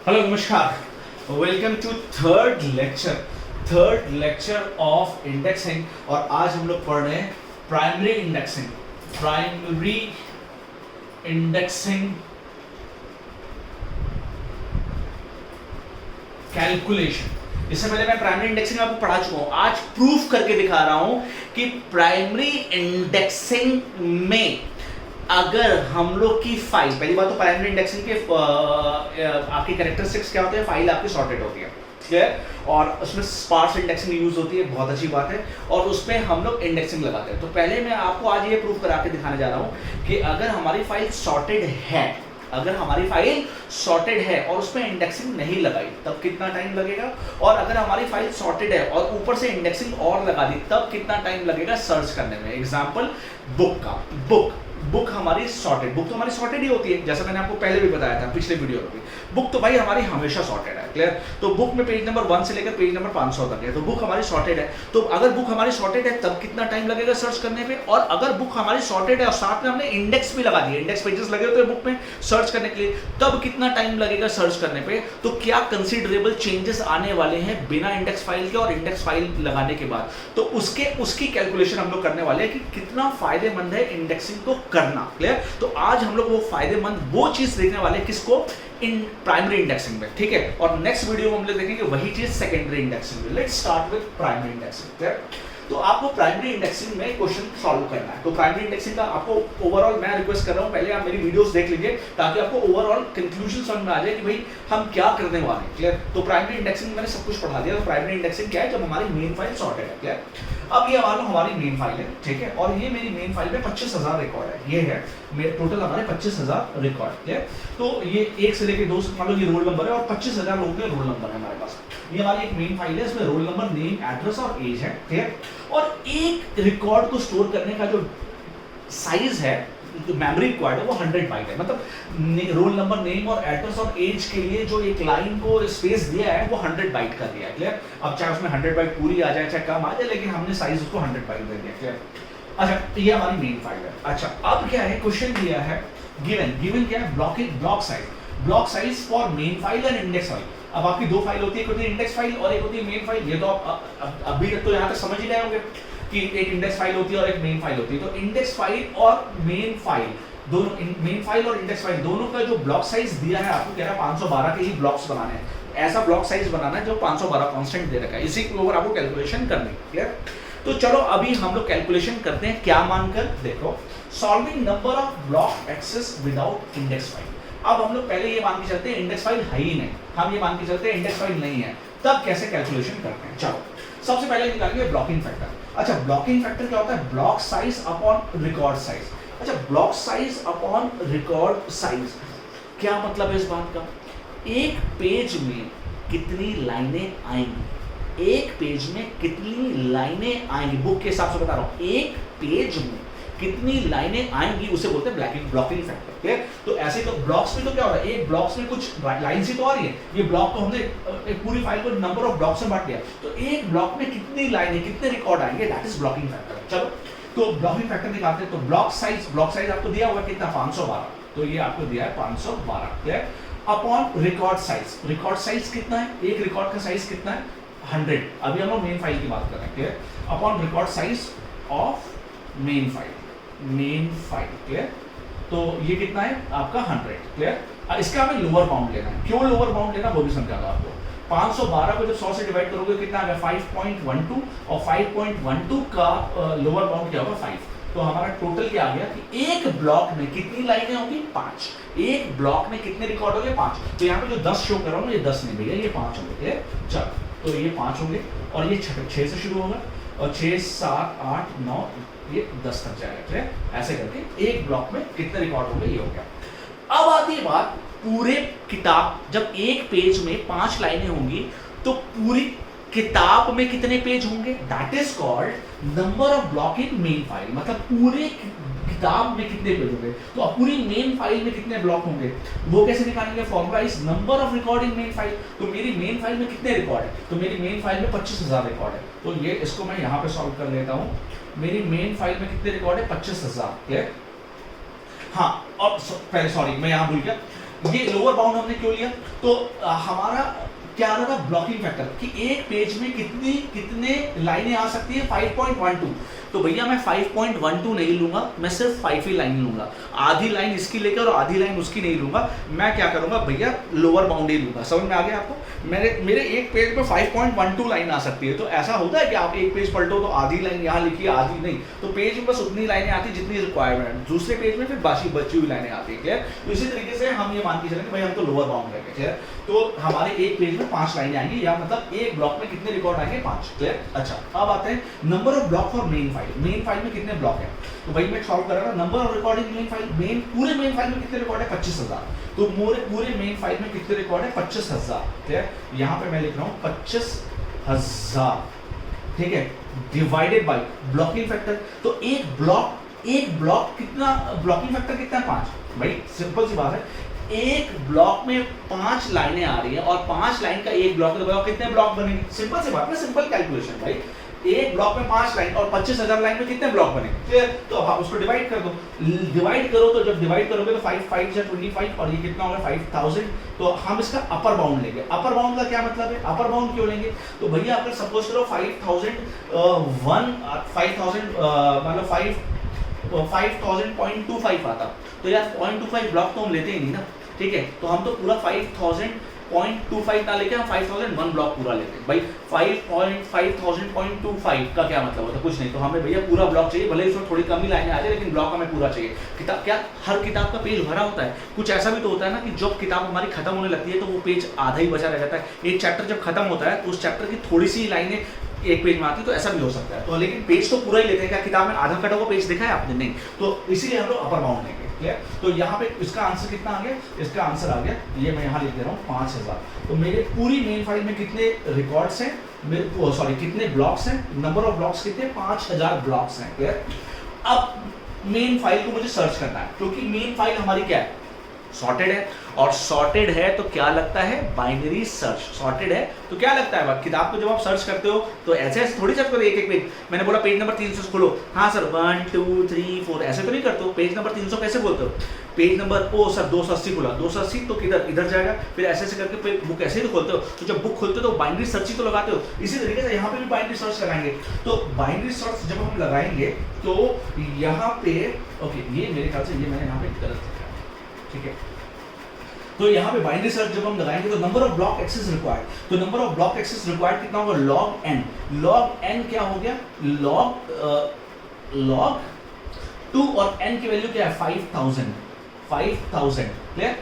Hello नमस्कार, welcome to third lecture of indexing. और आज हम लोग पढ़ रहे हैं प्राइमरी इंडेक्सिंग कैलकुलेशन। इससे पहले मैं प्राइमरी इंडेक्सिंग आपको पढ़ा चुका हूं। आज प्रूफ करके दिखा रहा हूं कि प्राइमरी इंडेक्सिंग में अगर हम लोग की फाइल, पहली बात तो प्राइमरी इंडेक्सिंग के आपकी कैरेक्टरिस्टिक्स क्या होते हैं, फाइल आपकी सॉर्टेड होती है, ठीक है, और उसमें स्पार्स इंडेक्सिंग यूज होती है, बहुत अच्छी बात है, और उसमें हम लोग इंडेक्सिंग लगाते हैं। तो पहले मैं आपको आज ये प्रूफ करा के दिखाने जा रहा हूं कि अगर हमारी फाइल सॉर्टेड है, और उसमें इंडेक्सिंग नहीं लगाई तब कितना टाइम लगेगा, और अगर हमारी फाइल सॉर्टेड है और ऊपर से इंडेक्सिंग और लगा दी तब कितना टाइम लगेगा सर्च करने में। एग्जांपल बुक हमारी सॉर्टेड, बुक तो हमारी सॉर्टेड ही होती है, जैसा मैंने आपको पहले भी बताया था पिछले वीडियो में भी। बुक तो भाई हमारी हमेशा सॉर्टेड है, क्लियर। तो बुक में पेज नंबर 1 से लेकर पेज नंबर 500 तक है, तो बुक हमारी सॉर्टेड है। तो अगर बुक हमारी सॉर्टेड है तब कितना टाइम लगेगा सर्च करने पे, और अगर बुक हमारी सॉर्टेड है और साथ में हमने इंडेक्स भी लगा दिया, इंडेक्स पेजेस लगे होते हैं बुक में सर्च करने के लिए, तब कितना टाइम लगेगा सर्च करने पे। तो क्या कंसिडरेबल चेंजेस आने वाले हैं बिना इंडेक्स फाइल के और इंडेक्स फाइल लगाने के बाद, तो उसकी कैलकुलेशन हम लोग करने वाले हैं कि कितना फायदेमंद है इंडेक्सिंग को करना, क्लियर। तो आज हम लोग वो फायदेमंद वो चीज देखने वाले हैं, किसको, इन प्राइमरी इंडेक्सिंग में, ठीक है। और नेक्स्ट वीडियो में हम लोग देखेंगे वही चीज सेकेंडरी इंडेक्सिंग में। Let's start with primary indexing, clear. तो आपको प्राइमरी इंडेक्सिंग में क्वेश्चन सॉल्व करना है। तो प्राइमरी इंडेक्सिंग का आपको ओवरऑल मैं रिक्वेस्ट कर रहा हूं, पहले आप मेरी वीडियोस देख लीजिए ताकि आपको ओवरऑल कंक्लूजन समझ में आ जाए कि भाई हम क्या करने वाले हैं, क्लियर। तो प्राइमरी इंडेक्सिंग मैंने सब कुछ पढ़ा दिया। तो प्राइमरी इंडेक्सिंग क्या है, जब हमारी मेन फाइल सॉर्टेड है, क्लियर। अब ये मान लो हमारी मेन फाइल है, ठीक है, और ये मेरी मेन फाइल में 25,000 रिकॉर्ड है, ये है मेरे टोटल हमारे 25,000 रिकॉर्ड, ठीक है। तो ये 1 से लेकर 2 मान लो ये रोल नंबर है, और 25,000 लोगों के रोल नंबर है हमारे पास। ये हमारी एक मेन फाइल है, इसमें रोल नंबर, नेम, एड्रेस और एज है, ठीक है। और एक रिकॉर्ड को स्टोर करने का जो साइज है, मेमोरी रिक्वायर्ड है, वो 100 बाइट है। मतलब रोल नंबर, नेम और एड्रेस और एज के लिए जो एक लाइन को स्पेस दिया है वो 100 बाइट कर दिया है, क्लियर। अब चाहे उसमें 100 बाइट पूरी आ जाए चाहे कम आ जाए, लेकिन हमने साइज उसको 100 बाइट दे दिया, क्लियर। अच्छा, ये हमारी मेन फाइल है। अच्छा, अब क्या है, क्वेश्चन दिया है, गिवन क्या है, block size for main file and index file. अब आपकी दो फाइल होती है, एक होती है इंडेक्स फाइल और एक होती है मेन फाइल। ये तो आप अभी तक तो यहाँ तक समझ ही गए होंगे कि एक इंडेक्स फाइल होती है और एक मेन फाइल होती है। तो इंडेक्स फाइल और मेन फाइल दोनों, मेन फाइल और इंडेक्स फाइल दोनों का जो ब्लॉक साइज दिया है, आपको कह रहा है 512 के ही ब्लॉक्स बनाने हैं। ऐसा ब्लॉक साइज बनाना है जो 512 कांस्टेंट दे रखा है, इसी के ऊपर आपको कैलकुलेशन करनी है, क्लियर। तो चलो अभी हम लोग कैलकुलेशन करते हैं, क्या मानकर, देखो, solving number of block access without index file. अब हम लोग पहले ये मान के चलते हैं इंडेक्स फाइल है ही नहीं, हम ये मान के चलते हैं इंडेक्स फाइल नहीं है, तब कैसे कैलकुलेशन करते हैं। चलो सबसे पहले निकालेंगे ब्लॉकिंग फैक्टर। अच्छा, ब्लॉकिंग फैक्टर क्या होता है, block size upon record size. अच्छा, block size upon record size, क्या मतलब है इस बात का, एक पेज में कितनी लाइनें आएंगी, एक पेज में कितनी लाइनें आएंगी, बुक के हिसाब से बता रहा हूं, एक पेज में कितनी लाइनें आएंगी उसे बोलते हैं ब्लॉकिंग फैक्टर, ठीक। तो ऐसे तो ब्लॉक्स में तो क्या हो रहा है, एक ब्लॉक्स में कुछ लाइन्स ही तो आ रही है, ये ब्लॉक को हमने एक पूरी फाइल को नंबर ऑफ ब्लॉक्स में बांट दिया, तो एक ब्लॉक में कितनी लाइनें, कितने रिकॉर्ड आएंगे, दैट इज ब्लॉकिंग फैक्टर। चलो तो ब्लॉकिंग फैक्टर निकालते हैं। तो ब्लॉक साइज आपको दिया हुआ कितना, 512, तो ये आपको दिया है 512, ठीक। अपॉन रिकॉर्ड साइज कितना है, एक रिकॉर्ड का साइज कितना है, 100। अभी हम लोग मेन फाइल की बात कर रहे हैं, ठीक। Upon record size of main file, clear. तो ये कितना है आपका 100, क्लियर। इसका हमें लोअर बाउंड लेना है, क्यों लोअर बाउंड लेना वो भी समझाऊंगा आपको। 512 को जब 100 से डिवाइड करोगे कितना आ गया, 5.12, और 5.12 का लोअर बाउंड क्या होगा, 5। तो हमारा टोटल क्या आ गया कि एक ब्लॉक में कितनी लाइनें होंगी, 5। एक ब्लॉक में कितने रिकॉर्ड होंगे, 5। तो यहाँ पे जो 10 शो कर रहा हूँ, ये 10 नहीं भैया, ये 5 होंगे, चलो। तो ये 5 होंगे, और ये 6 से शुरू होगा, और 6, 7, 8, 9, ये 10 तक जाएगा, ठीक। ऐसे करके एक ब्लॉक में कितने रिकॉर्ड होंगे, ये हो गया। अब आती है बात, पूरे किताब, जब एक पेज में 5 लाइनें होंगी तो पूरी किताब में कितने पेज होंगे, that is called number of block in main file. मतलब पूरे किताब में कितने पेज होंगे, तो अब पूरी मेन फाइल में कितने ब्लॉक होंगे, वो कैसे निकालेंगे, formula is number of record in main file. तो मेरी मेन फाइल में कितने रिकॉर्ड है, तो मेरी मेन फाइल में 25,000 रिकॉर्ड है, तो ये इसको मैं यहाँ पे सॉल्व कर लेता हूँ। मेरी मेन फाइल में कितने रिकॉर्ड है, 25,000, क्लियर। हाँ, अब पहले सॉरी मैं यहाँ भूल गया, ये लोअर बाउंड हमने क्यों लिया, तो हमारा क्या आ रहा था ब्लॉकिंग फैक्टर कि एक पेज में कितने लाइनें आ सकती है 5.12, तो भैया मैं 5.12 नहीं लूंगा, मैं सिर्फ 5 ही लाइन लूंगा, आधी लाइन इसकी लेकर और आधी लाइन उसकी नहीं लूंगा, मैं क्या करूंगा भैया लोअर बाउंड ही लूंगा। समझ में आ गया आपको, मेरे एक पेज पे 5.12 लाइन आ सकती है। तो ऐसा होता है कि आप एक पेज पलटो तो आधी लाइन यहाँ लिखी आधी नहीं, तो पेज में बस उतनी लाइनें आती जितनी रिक्वायरमेंट, दूसरे पेज में फिर बाकी बची हुई लाइनें आती है। क्लियर, तो इसी तरीके से हम ये मान के चलें कि भाई हम तो लोअर बाउंड लेंगे। क्लियर, तो हमारे एक पेज में 5 लाइनें आएंगी, या मतलब एक ब्लॉक में कितने रिकॉर्ड आएंगे 5। क्लियर, अच्छा अब आते हैं number of block for main file. Main file में कितने ब्लॉक हैं, तो भाई मैं सॉल्व कर रहा हूं, number of record in main file, पूरे मेन फाइल में कितने रिकॉर्ड है 25,000, तो पूरे मेन फाइल में कितने रिकॉर्ड है 25,000। क्लियर, यहां पे मैं लिख रहा हूं 25,000, ठीक है, डिवाइडेड बाय ब्लॉकिंग फैक्टर, तो एक ब्लॉक कितना, ब्लॉकिंग फैक्टर कितना है 5। भाई सिंपल सी बात है, एक ब्लॉक में 5 लाइनें आ रही है और 5 लाइन का एक ब्लॉक, तो कितने ब्लॉक बनेंगे, सिंपल सी बात है, सिंपल कैलकुलेशन भाई, एक ब्लॉक में 5 लाइन और 25,000 लाइन में कितने ब्लॉक बनेंगे। क्लियर, तो अब आप उसको डिवाइड कर दो, डिवाइड करो, तो जब डिवाइड करोगे तो 5 5 से 25 और ये कितना होगा 5,000, तो हम इसका अपर बाउंड लेंगे। अपर बाउंड का क्या मतलब है, अपर बाउंड क्यों लेंगे, तो भैया अगर सपोज करो 5,000 मतलब 5,000.25 आता, तो यार 0.25 ब्लॉक तो हम लेते ही नहीं ना, ठीक है, तो हम तो पूरा 5,000.25 ना लेके हम 5,001 ब्लॉक पूरा लेते हैं। भाई 5,000.25 का क्या मतलब होता है, कुछ नहीं, तो हमें भैया पूरा ब्लॉक चाहिए, भले इसमें थोड़ी कमी लाइनें आ जाए लेकिन ब्लॉक हमें पूरा चाहिए। किताब क्या हर किताब का पेज भरा होता है, कुछ ऐसा भी तो होता है ना कि जब किताब हमारी खत्म होने लगती है तो वो पेज आधा ही बचा रह जाता है, एक चैप्टर जब खत्म होता है तो उस चैप्टर की थोड़ी सी लाइनें एक पेज में आती, तो ऐसा भी हो सकता है, तो लेकिन पेज तो पूरा ही लेते हैं। क्या किताब में आधा कटा हुआ पेज देखा है आपने, नहीं, तो इसीलिए हम लोग अपर बाउंड लेंगे। क्लियर, तो यहाँ पे इसका आंसर कितना आ गया, इसका आंसर आ गया, ये मैं यहाँ लिख दे रहा हूँ 5,000। तो मेरे पूरी मेन फाइल में कितने रिकॉर्ड्स हैं, मेरे सॉरी कितने ब्लॉक्स हैं, नंबर ऑफ ब्लॉक्स कितने 5,000 ब्लॉक्स हैं। क्लियर, अब मेन फाइल को मुझे सर्च करना है, क्योंकि मेन फाइल हमारी क्या है सॉर्टेड है, और सॉर्टेड है तो क्या लगता है बाइनरी सर्च। सॉर्टेड है तो क्या लगता है, किताब को जब आप सर्च करते हो तो ऐसे थोड़ी सर्च करो एक पेज, मैंने बोला पेज नंबर 300 खोलो, हाँ सर 1 2 3 4 ऐसे तो नहीं करते हो, पेज नंबर 300 कैसे बोलते हो, पेज नंबर ओ सर 280 खोला, 280 तो इधर जाएगा, फिर ऐसे करके बुक ऐसे ही तो खोलते हो, तो जब बुक खोलते हो तो बाइनरी सर्च ही तो लगाते हो। इसी तरीके से यहाँ पे भी बाइनरी सर्च लगाएंगे, तो बाइनरी सर्च जब हम लगाएंगे तो यहाँ पे ओके, ये मेरे ख्याल से ये मैंने यहाँ पे गलत लिखा है, ठीक है, तो यहाँ पे बाइनरी सर्च जब हम लगाएंगे तो number of block access required, तो number of block access required कितना होगा log n, log n क्या हो गया log 2 और n की वैल्यू क्या है 5,000। क्लियर,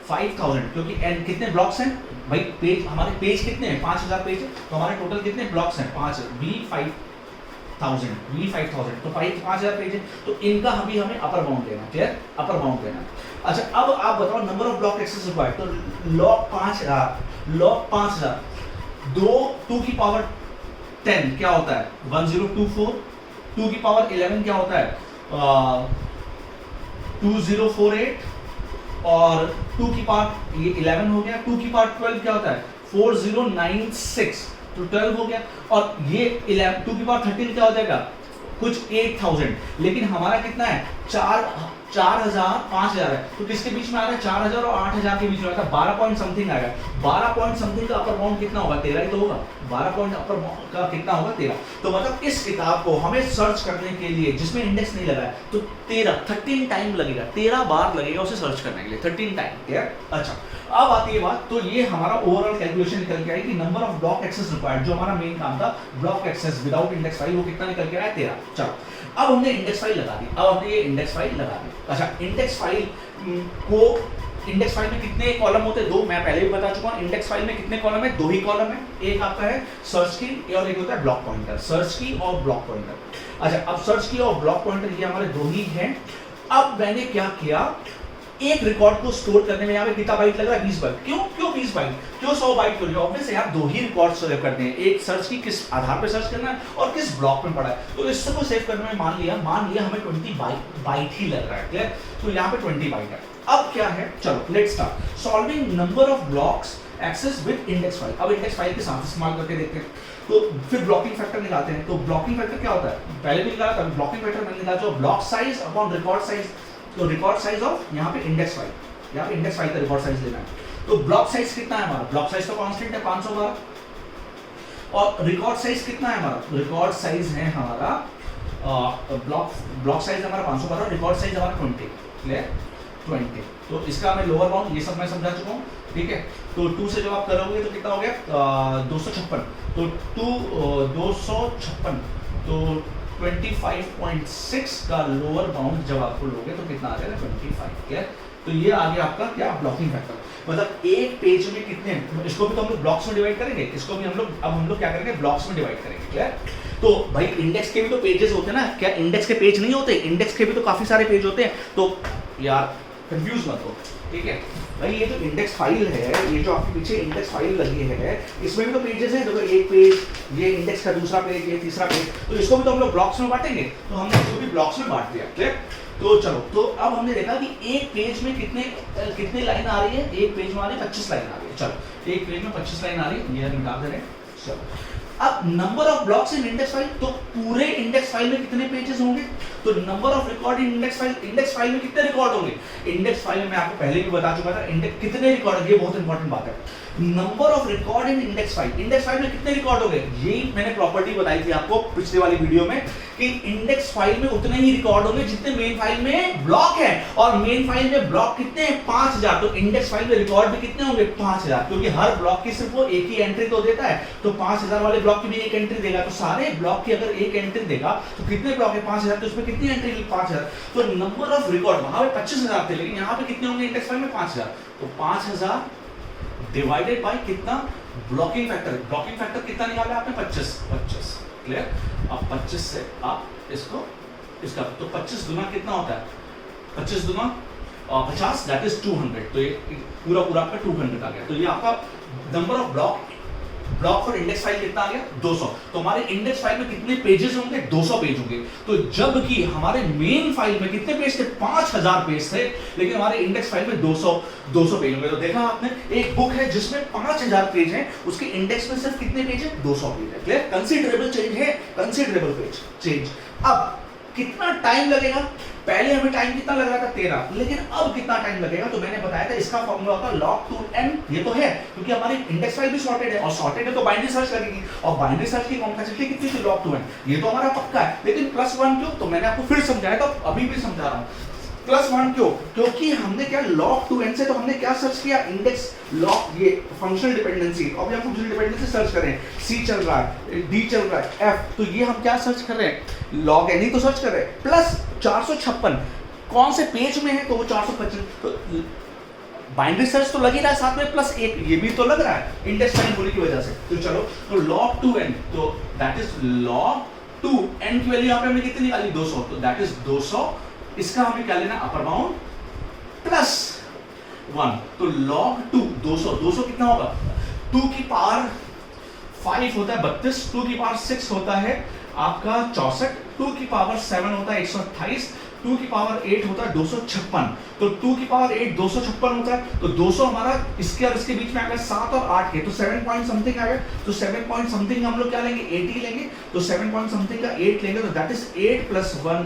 5,000 क्योंकि n कितने ब्लॉक्स हैं भाई, पेज हमारे पेज कितने हैं 5,000 पेज है, तो हमारे टोटल कितने ब्लॉक्स हैं 5 V5,000 तो 5,000 पेज है, तो इनका हमें अपर बाउंड लेना। क्लियर, अपर बाउंड लेना। अच्छा अब आप बताओ number of block access required, तो log 5,000 2 की पावर 10 क्या होता है 1024, 2 की पावर 11 क्या होता है 2048, और 2 की पावर ये 11 हो गया, 2 की पावर 12 क्या होता है 4096, तो 12 हो गया, और ये 11 2 की पावर 13 क्या हो जाएगा कुछ 8,000, लेकिन हमारा कितना है 4,000 5,000 है, तो किसके बीच में आ रहा है 4,000 और 8,000 के बीच में आता है, 12 पॉइंट समथिंग आएगा, 12 पॉइंट समथिंग का अपर बाउंड कितना होगा 13 ही तो होगा, 12 पॉइंट अपर बाउंड का कितना होगा 13, तो मतलब इस किताब को हमें सर्च करने के लिए जिसमें इंडेक्स नहीं लगा है तो 13 टाइम लगेगा, 13 बार लगेगा उसे सर्च करने के लिए 13 टाइम। क्लियर, अच्छा अब आती है बात, तो ये हमारा ओवरऑल कैलकुलेशन निकल के आई कि number of block access required, जो हमारा मेन काम था block access without index file, वो कितना निकल के आया 13। चलो अब हमने इंडेक्स फाइल लगा दी, अब हमने ये इंडेक्स फाइल लगा दी। अच्छा इंडेक्स फाइल में कितने कॉलम होते हैं 2, मैं पहले भी बता चुका हूँ। इंडेक्स फाइल में कितने कॉलम है 2 ही कॉलम है, एक आपका है सर्च की और एक होता है ब्लॉक पॉइंटर, सर्च की और ब्लॉक पॉइंटर। अच्छा अब सर्च की और ब्लॉक पॉइंटर ये हमारे 2 ही हैं। अब मैंने क्या किया, एक रिकॉर्ड को स्टोर करने में यहाँ पे कितना बाइट लग रहा है 20 बाइट, क्यों 20 बाइट, क्यों 100 बाइट क्यों, ऑब्वियसली आप 2 ही रिकॉर्ड सेव करने हैं, एक सर्च की किस आधार पे सर्च करना है और किस ब्लॉक में पड़ा है, तो इस सबको सेव करने में मान लिया हमें 20 बाइट ही लग रहा है। क्लियर, तो यहाँ पे 20 बाइट है। अब क्या है, चलो let's start solving number of blocks access with index file. अब इंडेक्स फाइल के साथ इस्तेमाल करके देखते हैं, तो फिर ब्लॉकिंग फैक्टर निकालते हैं। तो ब्लॉकिंग फैक्टर क्या होता है, पहले भी निकाला था, ब्लॉकिंग फैक्टर मैंने निकाला जो block size upon record size, तो रिकॉर्ड साइज ऑफ यहाँ पे इंडेक्स फाइल, यहाँ पे इंडेक्स फाइल का रिकॉर्ड साइज लेना है। तो ब्लॉक साइज कितना है हमारा, ब्लॉक साइज तो कांस्टेंट है 512, और रिकॉर्ड साइज कितना है हमारा, रिकॉर्ड साइज है हमारा ब्लॉक साइज हमारा 512, रिकॉर्ड साइज हमारा 20, क्लियर 20। तो इसका मैं लोअर बाउंड ये सब मैं समझा चुका हूँ, ठीक है। तो 2 से जब आप करोगे तो कितना हो गया 256, तो 256, तो 25.6 का लोअर बाउंड जब आपको लोगे तो कितना आ जाएगा 25, क्लियर। तो ये आ गया आपका क्या ब्लॉकिंग फैक्टर, मतलब एक पेज में कितने, इसको भी तो हम लोग ब्लॉक्स में डिवाइड करेंगे, इसको भी हम लोग क्या करेंगे ब्लॉक्स में डिवाइड करेंगे, क्लियर। तो भाई इंडेक्स के भी तो पेजेस होते हैं ना, क्या इंडेक्स के पेज नहीं होते, इंडेक्स के भी तो काफी सारे पेज होते हैं। तो यार कंफ्यूज मत हो, ठीक है भाई। ये जो इंडेक्स फाइल है, ये जो आपके पीछे इंडेक्स फाइल लगी है, इसमें भी तो पेजेस हैं, देखो एक पेज, ये इंडेक्स का दूसरा पेज, ये तीसरा पेज, तो इसको भी तो हम लोग ब्लॉक्स में बांटेंगे, तो हमने इसको भी ब्लॉक्स में बांट दिया, क्लियर। तो चलो, तो अब हमने देखा कि एक पेज में कितने लाइन आ रही है, एक पेज में आ रही है 25 लाइन आ रही है, चलो एक पेज में 25 लाइन आ रही है, ये मिटा दे रहे हैं। चलो अब number of blocks in index file, तो पूरे इंडेक्स फाइल में कितने पेजेस होंगे, तो number of record in index file में कितने रिकॉर्ड होंगे, इंडेक्स फाइल में मैं आपको पहले भी बता चुका था, इंडेक्स कितने रिकॉर्ड, ये बहुत इंपॉर्टेंट बात है, number of record in index file में कितने रिकॉर्ड हो गए, यही मैंने प्रॉपर्टी बताई थी आपको पिछले वाली वीडियो में कि इंडेक्स फाइल में उतने ही रिकॉर्ड होंगे जितने मेन फाइल में ब्लॉक है, और मेन फाइल में ब्लॉक कितने हैं 5000, तो इंडेक्स फाइल में रिकॉर्ड भी कितने होंगे 5000, क्योंकि हर ब्लॉक की सिर्फ वो एक ही एंट्री तो देता है, तो 5000 वाले ब्लॉक की भी एक एंट्री देगा, तो सारे ब्लॉक की अगर एक एंट्री देगा तो कितने ब्लॉक है 5000, तो उसमें कितनी एंट्री 5000, तो नंबर ऑफ रिकॉर्ड वहां पे 25000 थे, लेकिन यहाँ पे कितने होंगे इंडेक्स फाइल में 5000, तो 5000 डिवाइडेड बाय कितना ब्लॉकिंग फैक्टर कितना निकाला आपने 25, क्लियर। अब 25 से आप इसका तो 25 गुना कितना होता है, 25 गुना 50, दैट इज 200, तो ये पूरा आपका 200 आ गया। तो ये आपका number of block for index file कितना आ गया 200। तो हमारे इंडेक्स फाइल में कितने पेजेस होंगे 200 पेज होंगे, तो जबकि हमारे मेन फाइल में कितने पेज थे 5000 पेज थे, लेकिन हमारे इंडेक्स फाइल में 200 पेज होंगे। तो देखा आपने, एक बुक है जिसमें 5000 पेज हैं, उसके इंडेक्स में सिर्फ कितने पेज है 200 पेज है, क्लियर। कंसीडरेबल चेंज है, कंसीडरेबल पेज चेंज। अब कितना टाइम लगेगा, पहले हमें टाइम कितना लग रहा था 13, लेकिन अब कितना टाइम लगेगा, तो मैंने बताया था इसका फॉर्मूला होता है log2n, ये तो है क्योंकि हमारी इंडेक्स फाइल भी सॉर्टेड है, और सॉर्टेड है तो बाइनरी सर्च लगेगी, और बाइनरी सर्च की कॉम्प्लेक्सिटी कितनी थी log2n, ये तो हमारा पक्का है, लेकिन +1 क्यों, तो मैंने आपको फिर समझाया था, अभी भी समझा रहा हूँ। +1 क्यों, क्योंकि हमने क्या log2n से तो हमने क्या सर्च किया, इंडेक्स लॉग, ये फंक्शनल डिपेंडेंसी, अभी हम फंक्शनल डिपेंडेंसी सर्च कर रहे हैं, C चल रहा है, D चल रहा है, F, तो ये हम क्या सर्च कर रहे हैं log n ही तो सर्च कर रहे हैं, प्लस 456 कौन से पेज में है, तो वो 455, तो बाइनरी सर्च तो लग ही रहा है साथ में, प्लस 1 ये भी तो लग रहा है इंडेक्स फाइल होने की वजह से। तो चलो, तो log2n, तो दैट इज log2n की वैल्यू यहाँ पे हमने कितनी निकाली 200, तो दैट इज 200, इसका हमें क्या लेना अपर बाउंड प्लस 1, तो log2 200 कितना होगा, 2 की पावर 5 होता है 32, 2 की पावर 6 होता है आपका 64, 2 की पावर 7 होता है 128, 2 की पावर 8 होता है 256, तो 2 की पावर 8 256 होता है, तो 200 हमारा इसके और इसके बीच में आ गया 7 और 8 के, तो 7 पॉइंट समथिंग आ गया, तो 7 पॉइंट समथिंग हम लोग क्या लेंगे 80 लेंगे, तो 7 पॉइंट समथिंग का 8 लेंगे, तो दैट इज 8 + 1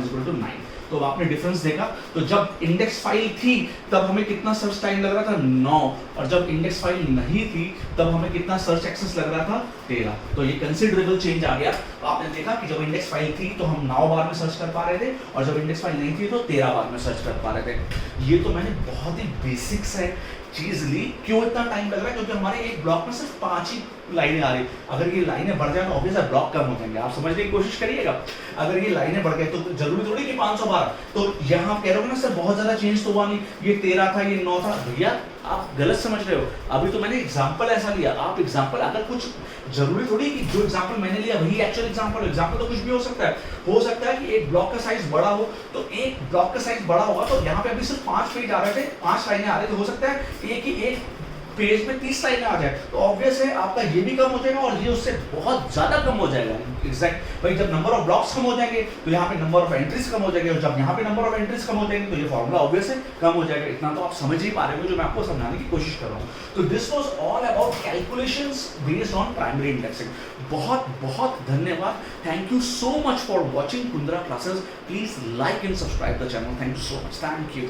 = 9। तो आपने डिफरेंस देखा, तो जब इंडेक्स फाइल थी तब हमें कितना सर्च टाइम लग रहा था 9, और जब इंडेक्स फाइल नहीं थी तब हमें कितना सर्च एक्सेस लग रहा था 13। तो ये कंसीडरेबल चेंज आ गया। तो आपने देखा कि जब इंडेक्स फाइल थी तो हम 9 बार में सर्च कर पा रहे थे, और जब इंडेक्स फाइल नहीं थी तो 13 बार में सर्च कर पा रहे थे। ये तो मैंने बहुत ही बेसिक्स है चीज ली। क्यों इतना टाइम लग रहा है, क्योंकि हमारे एक ब्लॉक में सिर्फ 5 ही लाइनें आ रही, अगर ये लाइनें बढ़ जाए तो ऑब्वियस है ब्लॉक कम हो जाएंगे। आप समझने की कोशिश करिएगा, अगर ये लाइनें बढ़ गए तो जरूरी थोड़ी कि 500 बार, तो यहाँ कह रहे हो ना सर बहुत ज्यादा चेंज तो हुआ नहीं, ये 13 था ये 9 था, भैया आप गलत समझ रहे हो। अभी तो मैंने एग्जाम्पल ऐसा लिया, आप एग्जाम्पल अगर कुछ जरूरी थोड़ी कि जो एग्जाम्पल मैंने लिया वही एक्चुअल एग्जाम्पल तो कुछ भी हो सकता है कि एक ब्लॉक का साइज बड़ा हो, तो एक ब्लॉक का साइज बड़ा होगा तो यहाँ पे अभी सिर्फ 5 पेज आ रहे थे, 5 लाइनें आ रही, तो हो सकता है एक पेज में 30 लाइनें आ जाए, तो ऑब्वियस है आपका ये भी कम हो जाएगा और ये उससे बहुत ज्यादा कम हो जाएगा। एग्जैक्ट भाई, जब नंबर ऑफ ब्लॉक्स कम हो जाएंगे तो यहाँ पे नंबर ऑफ एंट्रीज कम हो जाएंगे, और जब यहाँ पे नंबर ऑफ एंट्रीज कम हो जाएंगे तो ये फॉर्मूला ऑब्वियस है कम हो जाएगा। इतना तो आप समझ ही पा रहे हो जो मैं आपको समझाने की कोशिश कर रहा हूँ। तो this was all about calculations based on primary indexing. बहुत बहुत धन्यवाद, thank you so much for watching Kundra classes. Please like and subscribe the channel. Thank you so much, thank you.